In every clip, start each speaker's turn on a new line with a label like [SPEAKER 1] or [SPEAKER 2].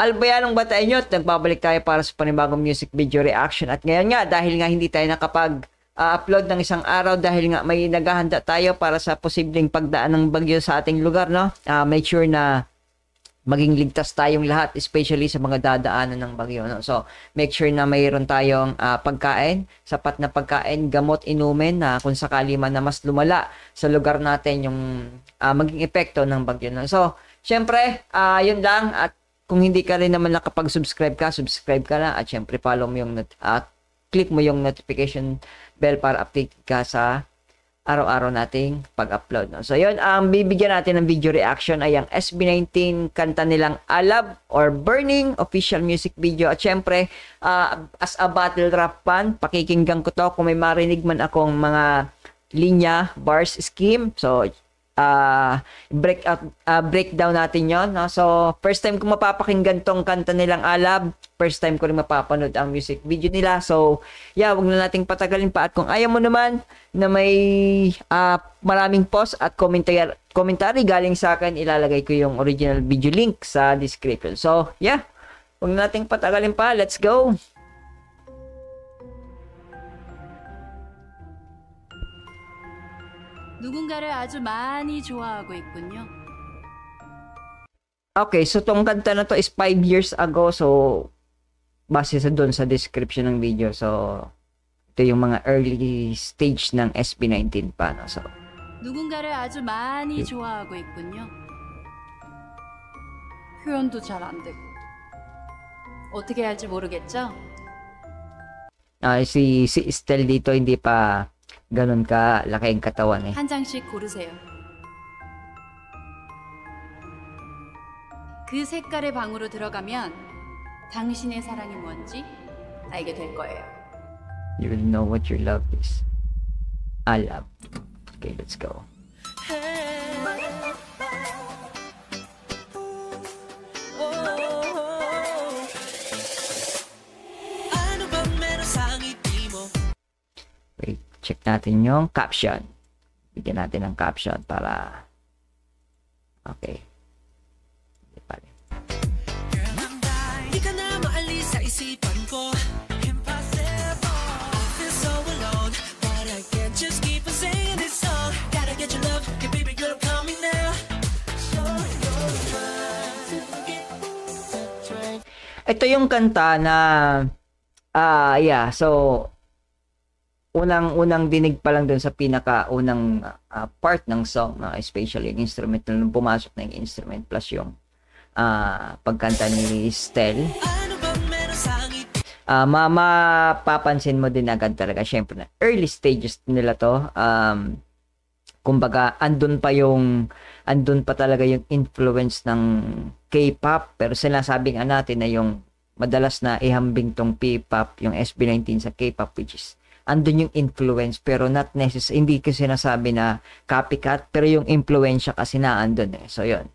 [SPEAKER 1] Albayanong Batayan nyo at nagbabalik tayo para sa panibagong music video reaction. At ngayon nga, dahil nga hindi tayo nakapag-upload ng isang araw dahil nga may naghahanda tayo para sa posibleng pagdaan ng bagyo sa ating lugar, no? Make sure na maging ligtas tayong lahat, especially sa mga dadaanan ng bagyo, no? So, make sure na mayroon tayong pagkain, sapat na pagkain, gamot, inumin na kung sakali man na mas lumala sa lugar natin yung maging epekto ng bagyo, no? So, syempre, yun lang. At kung hindi ka rin naman nakapag-subscribe ka, subscribe ka na. At syempre, follow mo yung click mo yung notification bell para update ka sa araw-araw nating pag-upload, no? So, yun, bibigyan natin ng video reaction ay ang SB19 kanta nilang Alab or Burning official music video. At syempre, as a battle rap fan, pakikinggan ko to. Kung may marinig man akong mga linya, bars, scheme, so, breakdown natin yon, no? So, first time ko mapapakinggan tong kanta nilang Alab, first time ko rin mapapanood ang music video nila. So, yeah, wag na nating patagalin pa. At kung ayaw mo naman na may maraming post at commentary galing sa akin, ilalagay ko yung original video link sa description. So, yeah, wag na nating patagalin pa. Let's go!
[SPEAKER 2] 누군가를 아주 많이 좋아하고 있군요.
[SPEAKER 1] Okay, so tong kanta na to is 5 years ago. So, base sa doon sa description ng video. So, ito yung mga early stage ng SB19 pa, no? So,
[SPEAKER 2] 누군가를 아주 많이 좋아하고 있군요. 표현도 잘 안 되고. 어떻게 할지 모르겠죠?
[SPEAKER 1] si Estelle dito hindi pa ganun ka laki ang katawan eh.
[SPEAKER 2] 한 장씩 고르세요. 그 색깔의 방으로 들어가면 당신의 사랑이 뭔지 알게 될 거예요.
[SPEAKER 1] You will know what your love is. Alab. Okay, let's go. Wait, check natin yung caption. Bigyan natin ng caption para okay. Ito yung kanta na yeah, so unang dinig pa lang dun sa pinaka-unang part ng song, especially yung instrumental, nung pumasok na yung instrument plus yung pagkanta ni Estelle. Mapapansin mo din agad talaga, syempre na early stages nila to. Kumbaga, andun pa talaga yung influence ng K-pop, pero sinasabing natin na yung madalas na ihambing tong P-pop, yung SB19 sa K-pop, which is andun yung influence, pero not necessary, hindi ko sinasabi na copycat, pero yung influence kasi na andun eh. So yun,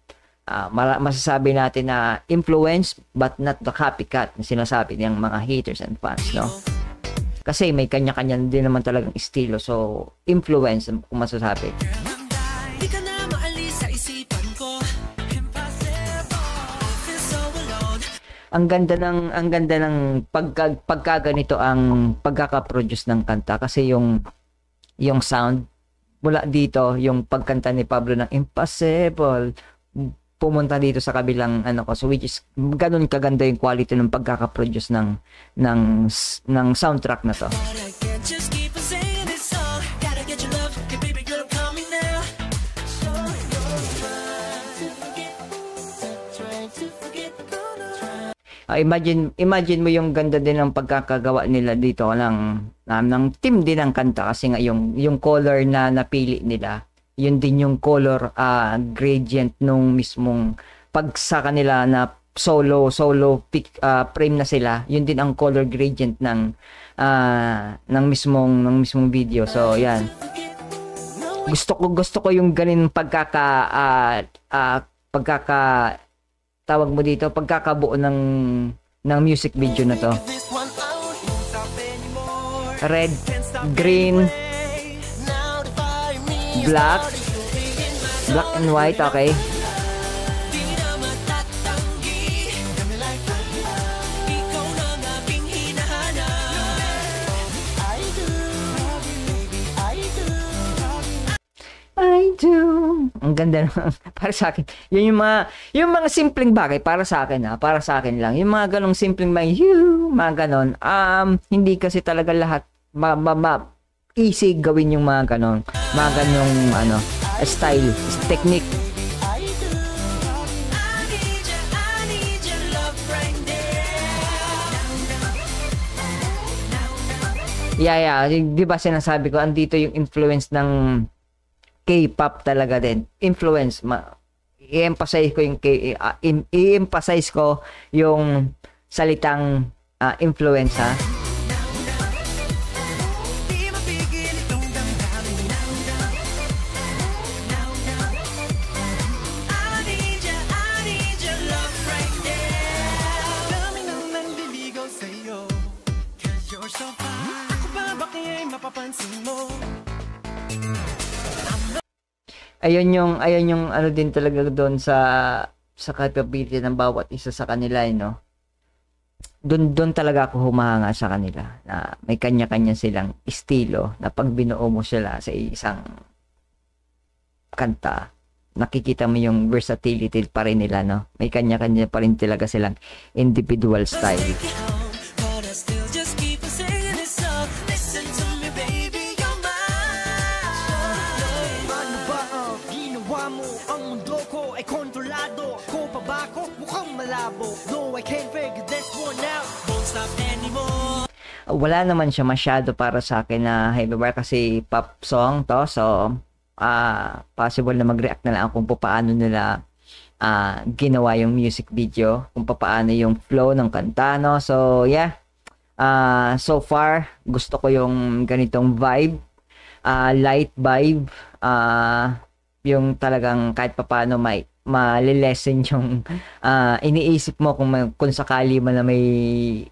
[SPEAKER 1] masasabi natin na influence but not the copycat na sinasabi ng mga haters and fans, no? Kasi may kanya-kanya din naman talagang estilo. So, influence kung masasabi. Ang ganda ng pagkaganito ang pagkaka-produce ng kanta kasi yung sound mula dito, yung pagkanta ni Pablo ng Impossible pumunta dito sa kabilang so which is ganun kaganda yung quality ng pagkaka-produce ng soundtrack na to. Imagine mo yung ganda din ng pagkakagawa nila dito ng team din ng kanta kasi nga yung color na napili nila, yun din yung color gradient nung mismong pag sa kanila na solo frame na sila, yun din ang color gradient ng mismong video. So yan, gusto ko yung ganin tawag mo dito, pagkakabuo ng music video na to. Red, green, black and white, okay. ganda ng, para sa akin. Yun yung mga simpleng bagay para sa akin, para sa akin lang. Yung mga ganong simpleng mga ganon. Hindi kasi talaga lahat easy gawin yung mga ganon. Mga ganong style, technique. Yeah. Di ba sinasabi ko, andito yung influence ng K-pop talaga din. Influence. I-emphasize ko yung i-emphasize ko yung salitang influence, ha? Ayun yung ano din talaga doon sa capability ng bawat isa sa kanila, no? Doon talaga ako humahanga sa kanila na may kanya-kanya silang estilo na pag binuo mo sila sa isang kanta, nakikita mo yung versatility pa rin nila, no? May kanya-kanya pa rin talaga silang individual style. Wala naman siya masyado para sa akin na heavy bar kasi pop song to, so possible na mag-react na lang kung paano nila ginawa yung music video, kung paano yung flow ng kanta, no? So yeah, so far gusto ko yung ganitong vibe, light vibe, yung talagang kahit paano malilesen yung iniisip mo kung sakali man na may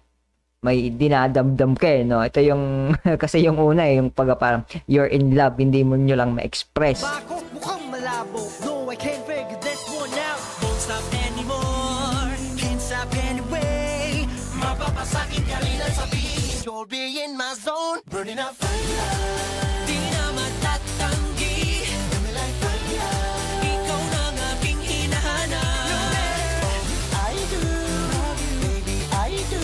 [SPEAKER 1] dinadamdam ka, no? Ito yung kasi yung una yung parang you're in love, hindi mo nyo lang ma-express.
[SPEAKER 3] Mukhang malabo. No, I can't figure this one out. Won't stop anymore. Can't stop anyway. Mapapasakin ka rin ang sabihin. You'll be in my zone. Burning up fire. Di na matatanggi. Dami like fire. Ikaw na ang aking hinahanap. I do. Baby, I do.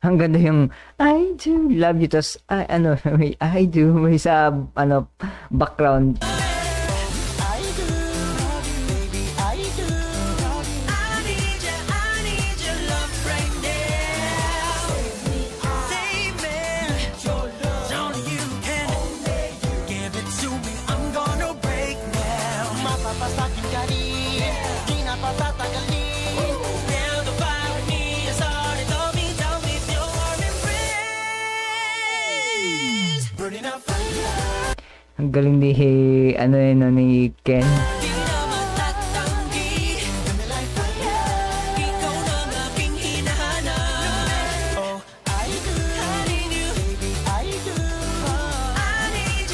[SPEAKER 1] Ang ganda yung I do love you, tas I do may sa background.
[SPEAKER 3] I do. Baby, I do. I need your love right now. Save me. Only you can. Give it to me. I'm gonna break now. Mapapasakin ka rin. Di na patatagalin. Now the fire with me has started. Tell me if you're embraced. Burning up fire.
[SPEAKER 1] Ang galing ni ni Ken.
[SPEAKER 3] Di na matatanggi. Dami like fire. Ikaw na ang aking hinahanap. Oh, I do. I need you. Baby, I do. I need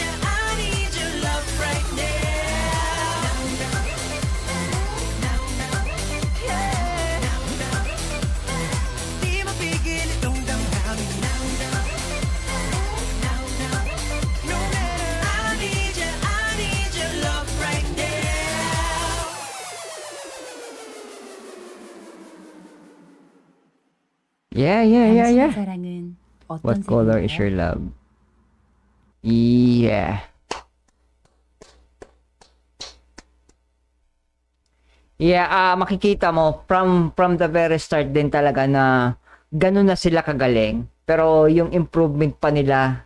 [SPEAKER 3] your love right now. Yeah. Di mapigil itong damdamin. No matter, I need your love right now.
[SPEAKER 1] Yeah.
[SPEAKER 2] 당신의 사랑은 어떤
[SPEAKER 1] What color is
[SPEAKER 2] 색인가요?
[SPEAKER 1] your love? Yeah. Yeah, makikita mo from the very start din talaga na ganun na sila kagaling. Pero yung improvement pa nila,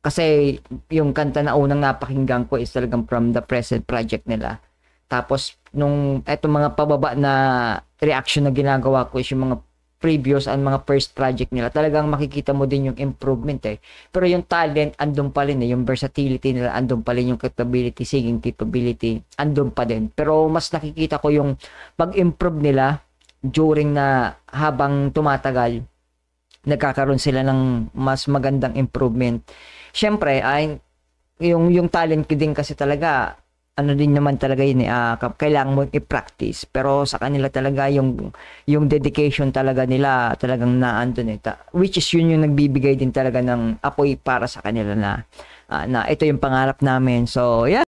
[SPEAKER 1] kasi yung kanta na unang napakinggan ko is talagang from the present project nila. Tapos nung etong mga pababa na reaction na ginagawa ko is yung mga previous and mga first project nila, talagang makikita mo din yung improvement eh. Pero yung talent, andun pa rin eh. Yung versatility nila, andun pa rin. Yung capability, singing capability, andun pa din. Pero mas nakikita ko yung pag-improve nila during na habang tumatagal, nagkakaroon sila ng mas magandang improvement. Siyempre, yung talent din kasi talaga, ano din naman talaga yun kailangan mo i-practice, pero sa kanila talaga yung dedication talaga nila talagang naandun which is yun yung nagbibigay din talaga ng apoy para sa kanila na ito yung pangarap namin. So yeah.